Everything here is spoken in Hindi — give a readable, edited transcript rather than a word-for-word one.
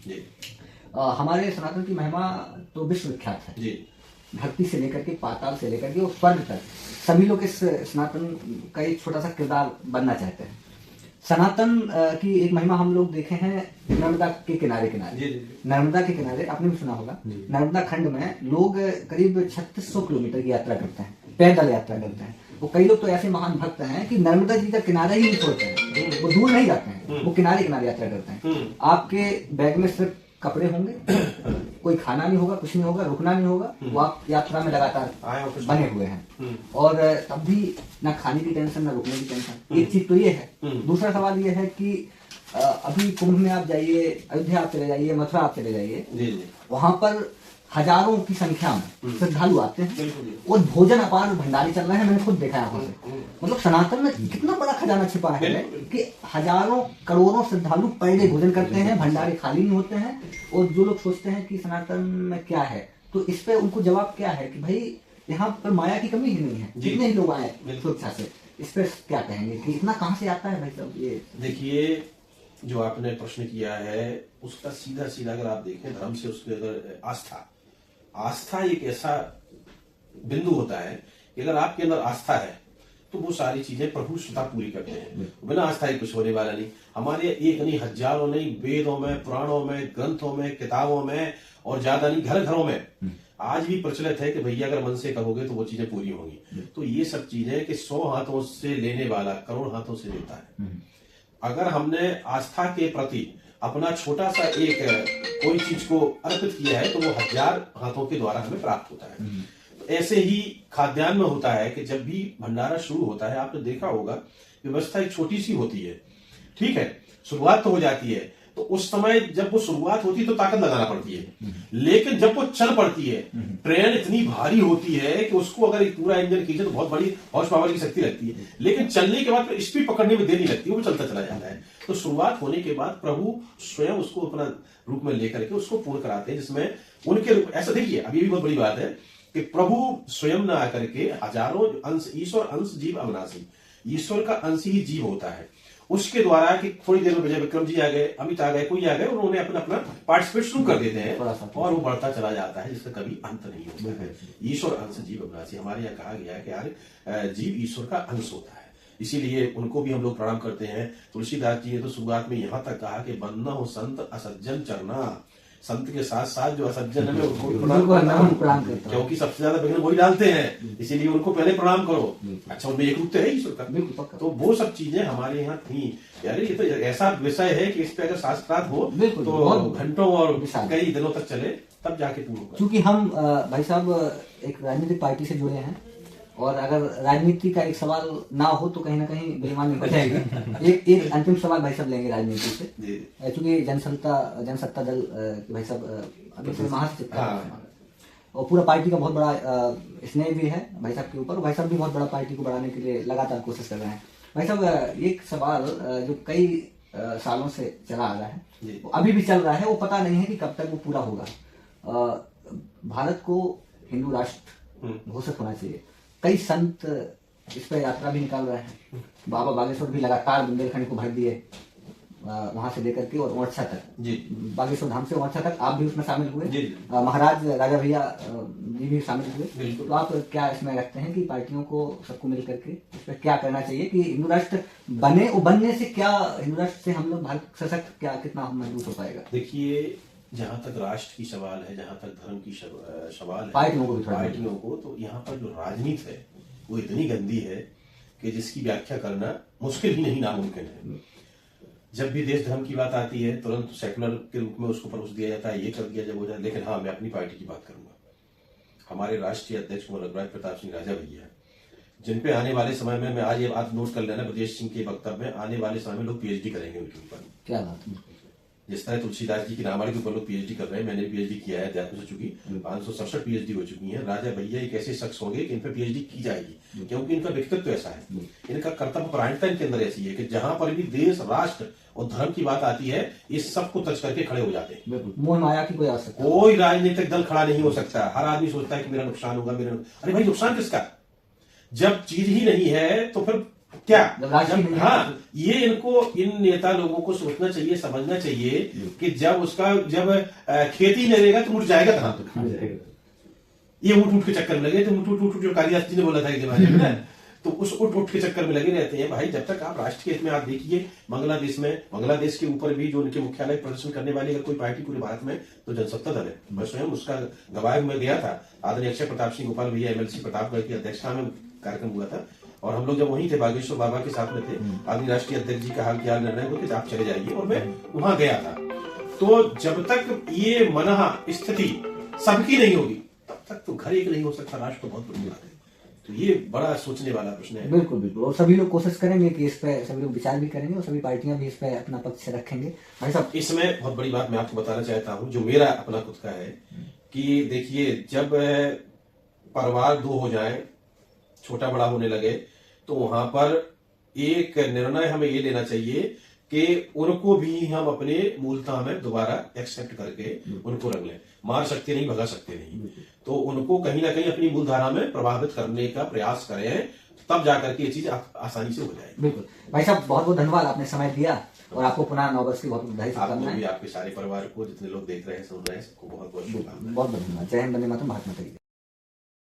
जी। हमारे सनातन की महिमा तो विश्व विख्यात है जी। धरती से लेकर के पाताल से लेकर के और स्वर्ग तक सभी लोग इस सनातन का एक छोटा सा किरदार बनना चाहते हैं। सनातन की एक महिमा हम लोग देखे हैं नर्मदा के किनारे किनारे। नर्मदा के किनारे आपने भी सुना होगा, नर्मदा खंड में लोग करीब 3600 किलोमीटर की यात्रा करते हैं, पैदल यात्रा करते हैं। वो कई लोग तो ऐसे महान भक्त हैं कि नर्मदा जी का किनारा ही नहीं छोड़ते हैं, वो दूर नहीं जाते हैं, वो किनारे किनारे यात्रा करते हैं। आपके बैग में सिर्फ कपड़े होंगे, कोई खाना नहीं होगा, कुछ नहीं होगा, रुकना नहीं होगा, वो आप यात्रा में लगातार बने हुए हैं और तब भी ना खाने की टेंशन ना रुकने की टेंशन। एक चीज तो ये है। दूसरा सवाल ये है कि अभी कुंभ में आप जाइए, अयोध्या आप चले जाइए, मथुरा आप चले जाइए, वहां पर हजारों की संख्या में श्रद्धालु आते हैं और भोजन अपार भंडारे चल रहे हैं। मैंने खुद देखा है वहां से। मतलब सनातन में कितना बड़ा खजाना छिपा है कि हजारों करोड़ों श्रद्धालु पर डे भोजन करते हैं, भंडारे खाली नहीं होते हैं। और जो लोग सोचते हैं कि सनातन में क्या है, तो इस पे उनको जवाब क्या है कि भाई यहाँ पर माया की कमी ही नहीं है, जितने ही लोग आए स्वेच्छा से। इस पे क्या कहेंगे कि इतना कहाँ से आता है भाई साहब? ये देखिए, जो आपने प्रश्न किया है उसका सीधा सीधा अगर आप देखें धर्म से, उसके अगर आस्था एक ऐसा बिंदु होता है कि अगर आपके अंदर आस्था है तो वो सारी चीजें प्रभु स्वतः पूरी करते हैं। बिना आस्था ही कुछ होने वाला नहीं। हमारे एक नहीं, हजारों नहीं, वेदों में, पुराणों में, ग्रंथों में, किताबों में और ज्यादा नहीं, घर घरों में आज भी प्रचलित है कि भैया अगर मन से कहोगे तो वो चीजें पूरी होंगी। तो ये सब चीजें कि 100 हाथों से लेने वाला करोड़ हाथों से देता है। अगर हमने आस्था के प्रति अपना छोटा सा एक कोई चीज को अर्पित किया है तो वो 1000 हाथों के द्वारा हमें प्राप्त होता है। तो ऐसे ही खाद्यान्न में होता है कि जब भी भंडारा शुरू होता है, आपने देखा होगा व्यवस्था एक छोटी सी होती है, ठीक है, शुरुआत तो हो जाती है। तो उस समय जब वो शुरुआत होती है तो ताकत लगाना पड़ती है, लेकिन जब वो चल पड़ती है, ट्रेन इतनी भारी होती है कि उसको अगर एक पूरा इंजन खींचे तो बहुत बड़ी हॉर्स पावर की शक्ति लगती है, लेकिन चलने के बाद स्पीड पकड़ने में देर नहीं लगती, वो चलता चला जाता है। तो शुरुआत होने के बाद प्रभु स्वयं उसको अपना रूप में लेकर के उसको पूर्ण कराते हैं, जिसमें उनके रूप ऐसा देखिए, अभी भी बहुत बड़ी बात है कि प्रभु स्वयं न आकर के हजारों अंश, ईश्वर अंश जीव अविनाशी, ईश्वर का अंश ही जीव होता है, उसके द्वारा कि थोड़ी देर में विजय विक्रम जी आ गए, अमित आ गए, कोई आ गए, उन्होंने अपना अपना पार्टिसिपेट शुरू कर देते हैं और वो बढ़ता चला जाता है, जिसका कभी अंत नहीं होता है। ईश्वर अंश जीव अविनाशी, हमारे यहाँ कहा गया है कि यार जीव ईश्वर का अंश होता है, इसीलिए उनको भी हम लोग प्रणाम करते हैं। तुलसीदास जी ने तो शुरुआत में यहाँ तक कहा कि बंदना हो संत असज्जन चरना, संत के साथ साथ जो असज्जन है उनको भी प्रणाम करो, क्योंकि सबसे ज्यादा विघ्न वही डालते हैं, इसीलिए उनको पहले प्रणाम करो। अच्छा, उनमें एक रूप तो है ईश्वर का, तो वो सब चीजें हमारे यहाँ थी। यार ये तो ऐसा विषय है कि इस पे अगर शास्त्रार्थ हो तो घंटों और कई दिनों तक चले, तब जाके पूर्ण होगा। क्योंकि हम भाई साहब एक राजनीतिक पार्टी से जुड़े हैं और अगर राजनीति का एक सवाल ना हो तो कहीं ना कहीं बेईमानी हो जाएगी। एक अंतिम सवाल भाई साहब लेंगे राजनीति से, क्योंकि जनसत्ता दल भाई साहब अभी महासचिव और पूरा पार्टी का बहुत बड़ा स्नेह भी है भाई साहब के ऊपर। भाई साहब भी बहुत बड़ा पार्टी को बढ़ाने के लिए लगातार कोशिश कर रहे हैं। भाई साहब एक सवाल जो कई सालों से चला आ रहा है, वो अभी भी चल रहा है, वो पता नहीं है कि कब तक वो पूरा होगा। भारत को हिंदू राष्ट्र घोषित होना चाहिए। कई संत इस पर यात्रा भी निकाल रहे हैं। बाबा बागेश्वर भी लगातार बुंदेलखंड को भर दिए, वहां से लेकर के और ओरछा तक, बागेश्वर धाम से ओरछा तक आप भी उसमें शामिल हुए, महाराज राजा भैया जी भी शामिल हुए। तो आप क्या इसमें रखते हैं कि पार्टियों को सबको मिल करके इस पर क्या करना चाहिए कि हिंदू राष्ट्र बने, और बनने से क्या हिंदू राष्ट्र से हम लोग भारत सशक्त क्या कितना मजबूत हो पाएगा? देखिए, जहां तक राष्ट्र की सवाल है, जहां तक धर्म की सवाल है, पार्टियों को तो यहाँ पर जो राजनीति है वो इतनी गंदी है कि जिसकी व्याख्या करना मुश्किल ही नहीं, नामुमकिन है। जब भी देश धर्म की बात आती है तुरंत सेकुलर के रूप में उसको परोस दिया जाता है, ये कर दिया जब हो जाए। लेकिन हाँ, मैं अपनी पार्टी की बात करूंगा। हमारे राष्ट्रीय अध्यक्ष कुंवर रघुराज प्रताप सिंह राजा भैया, जिन पे आने वाले समय में, मैं आज ये बात नोट कर लेना, ब्रजेश सिंह के वक्तव्य में आने वाले समय में लोग पीएचडी करेंगे उनके ऊपर। क्या बात है? जिस तरह तुलसीदास जी की रामायण के ऊपर लोग पीएचडी कर रहे हैं, मैंने पीएचडी किया है, अध्यात्म से चुकी 567 पीएचडी हो चुकी है। राजा भैया एक ऐसे शख्स होंगे कि इन पर पीएचडी की जाएगी, क्योंकि इनका व्यक्तित्व ऐसा है, इनका कर्तव्य परायणता इनके अंदर ऐसी है कि जहां पर भी देश, राष्ट्र और धर्म की बात आती है, इस सब को टच करके खड़े हो जाते हैं। मोह माया की कोई आवश्यकता, कोई राजनीतिक दल खड़ा नहीं हो सकता। हर आदमी सोचता है कि मेरा नुकसान होगा, अरे भाई नुकसान किसका? जब चीज ही नहीं है तो फिर क्या जब राष्ट्रीय नहीं है, हाँ, ये इनको इन नेता लोगों को सोचना चाहिए, समझना चाहिए कि जब खेती नहीं रहेगा तो मुड़ जाएगा कहां तो ये उठ उठ के चक्कर में लगे, तो उठ उठ जो कालिदास जी ने बोला था एक जमाने में ना, तो उस उठ उठ के चक्कर में लगे रहते हैं भाई। जब तक आप राष्ट्र के हित में, आप देखिए बांग्लादेश के ऊपर भी जो उनके मुख्यालय प्रदर्शन करने वाली अगर कोई पार्टी पूरे भारत में तो जनसत्ता दल है। मैं स्वयं उसका गवाह में गया था। आदरणीय अक्षय प्रताप सिंह गोपाल भैया MLC प्रतापगढ़ की अध्यक्षता में कार्यक्रम हुआ था, और हम लोग जब वहीं थे बागेश्वर बाबा के साथ में थे, आदरणीय राष्ट्रीय अध्यक्ष जी का हाल क्या निर्णय हुआ कि आप चले जाइए, और मैं वहां गया था। तो जब तक ये मनहा स्थिति सबकी नहीं होगी तब तक तो घर एक नहीं हो सकता, राष्ट्र तो बहुत बड़ी बात है। तो ये बड़ा सोचने वाला प्रश्न है। बिल्कुल बिल्कुल, और सभी लोग कोशिश करेंगे कि इस पे सभी लोग विचार भी करेंगे और सभी पार्टियां भी इस पे अपना पक्ष रखेंगे। भाई साहब, इसमें बहुत बड़ी बात मैं आपको बताना चाहता हूं, जो मेरा अपना खुद का है कि देखिए, जब परिवार दो हो जाए, छोटा बड़ा होने लगे, तो वहां पर एक निर्णय हमें ये लेना चाहिए कि उनको भी हम अपने मूलता में दोबारा एक्सेप्ट करके उनको रख लें। मार सकते नहीं, भगा सकते नहीं, तो उनको कहीं ना कहीं अपनी मूलधारा में प्रभावित करने का प्रयास करें, तब जाकर के ये चीज आसानी से हो जाएगी। बिल्कुल भाई साहब, बहुत बहुत धन्यवाद, आपने समय दिया, और आपको पुनः 9 वर्ष की बहुत बधाई, आपको भी, आपके सारे परिवार को, जितने लोग देख रहे हैं सुन रहे हैं, सबको बहुत बहुत शुभकामनाएं। बहुत धन्यवाद। जय हिंद, वंदे मातरम, महात्मा गांधी।